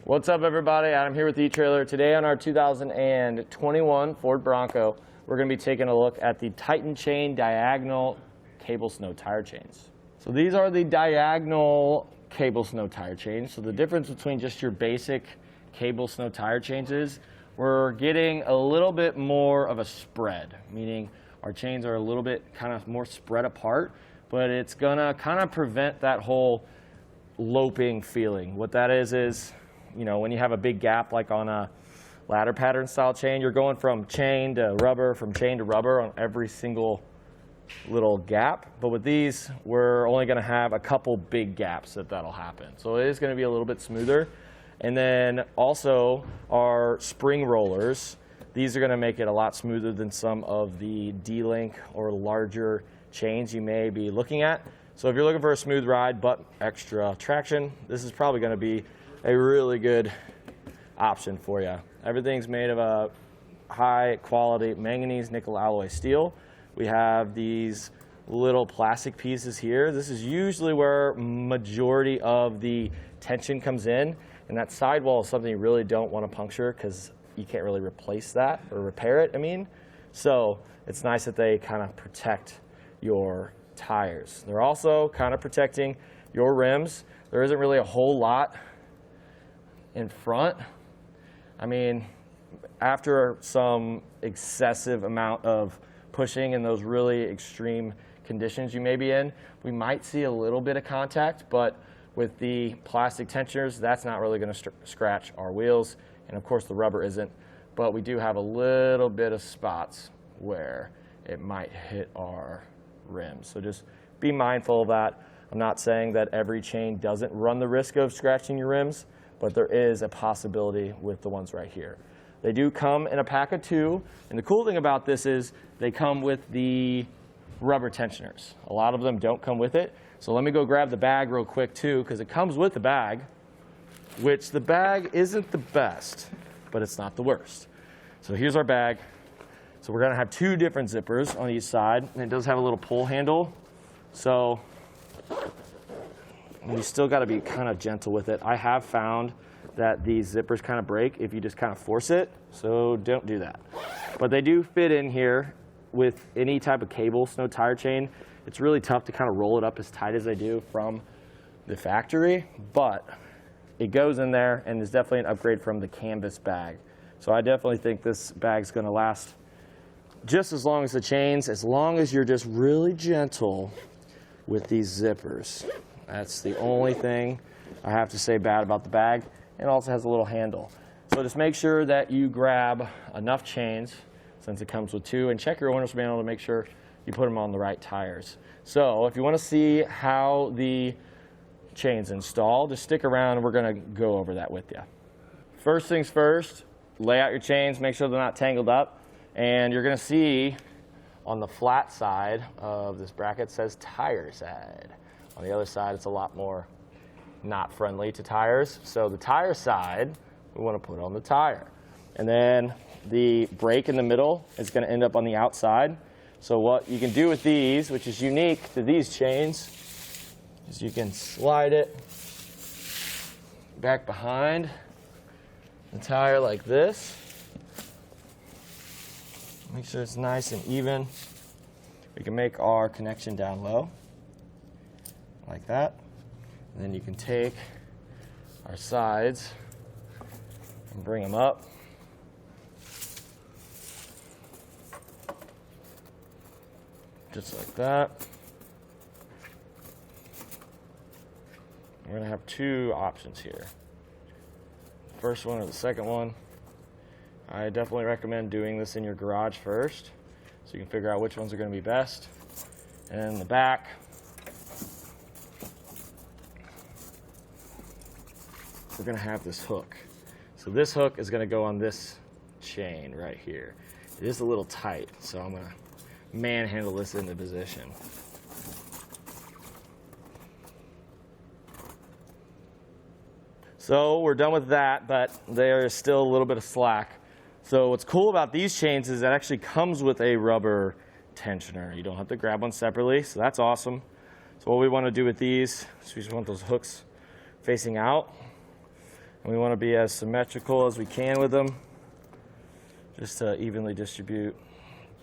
What's up, everybody? Adam here with the etrailer. Today on our 2021 Ford Bronco, we're going to be taking a look at the Titan chain diagonal cable snow tire chains. So these are the diagonal cable snow tire chains. So the difference between just your basic cable snow tire chains is we're getting a little bit more of a spread, meaning our chains are a little bit kind of more spread apart, but it's going to kind of prevent that whole loping feeling. What that is, you know, when you have a big gap like on a ladder pattern style chain, you're going from chain to rubber, from chain to rubber on every single little gap. But with these, we're only going to have a couple big gaps that'll happen. So it is going to be a little bit smoother. And then also our spring rollers, these are going to make it a lot smoother than some of the D-Link or larger chains you may be looking at. So if you're looking for a smooth ride but extra traction, this is probably going to be a really good option for you. Everything's made of a high quality manganese nickel alloy steel. We have these little plastic pieces here. This is usually where majority of the tension comes in, and that sidewall is something you really don't want to puncture because you can't really replace that or repair it, So it's nice that they kind of protect your tires. They're also kind of protecting your rims. There isn't really a whole lot in front. After some excessive amount of pushing in those really extreme conditions you may be in, we might see a little bit of contact, but with the plastic tensioners, that's not really going to scratch our wheels, and of course the rubber isn't, but we do have a little bit of spots where it might hit our rims. So just be mindful of that. I'm not saying that every chain doesn't run the risk of scratching your rims, but there is a possibility with the ones right here. They do come in a pack of 2, and the cool thing about this is they come with the rubber tensioners. A lot of them don't come with it, so let me go grab the bag real quick too, because it comes with the bag, which the bag isn't the best, but it's not the worst. So here's our bag. So we're going to have 2 different zippers on each side, and it does have a little pull handle, so you still got to be kind of gentle with it. I have found that these zippers kind of break if you just kind of force it, so don't do that. But they do fit in here with any type of cable snow tire chain. It's really tough to kind of roll it up as tight as they do from the factory, but it goes in there and is definitely an upgrade from the canvas bag. So I definitely think this bag's going to last just as long as the chains, as long as you're just really gentle with these zippers. That's the only thing I have to say bad about the bag. It also has a little handle. So just make sure that you grab enough chains, since it comes with 2, and check your owner's manual to make sure you put them on the right tires. So if you want to see how the chains install, just stick around and we're going to go over that with you. First things first, lay out your chains, make sure they're not tangled up, and you're going to see on the flat side of this bracket says tire side. On the other side, it's a lot more not friendly to tires. So the tire side, we want to put on the tire. And then the brake in the middle is going to end up on the outside. So what you can do with these, which is unique to these chains, is you can slide it back behind the tire like this. Make sure it's nice and even. We can make our connection down low, like that. And then you can take our sides and bring them up. Just like that. We're going to have 2 options here. The first one or the second one. I definitely recommend doing this in your garage first, so you can figure out which ones are going to be best. And in the back, we're going to have this hook. So this hook is going to go on this chain right here. It is a little tight, so I'm going to manhandle this into position. So we're done with that, but there is still a little bit of slack. So what's cool about these chains is it actually comes with a rubber tensioner. You don't have to grab one separately, so that's awesome. So what we want to do with these is we just want those hooks facing out. And we want to be as symmetrical as we can with them, just to evenly distribute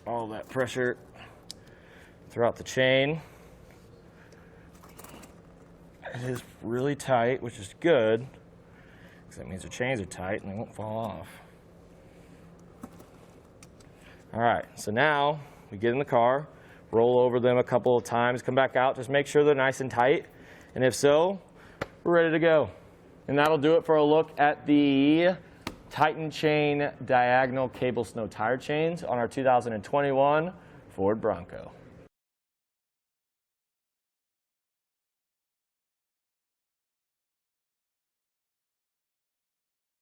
all that pressure throughout the chain. It is really tight, which is good, because that means the chains are tight and they won't fall off. All right, so now we get in the car, roll over them a couple of times, come back out, just make sure they're nice and tight. And if so, we're ready to go. And that'll do it for a look at the Titan Chain diagonal cable snow tire chains on our 2021 Ford Bronco.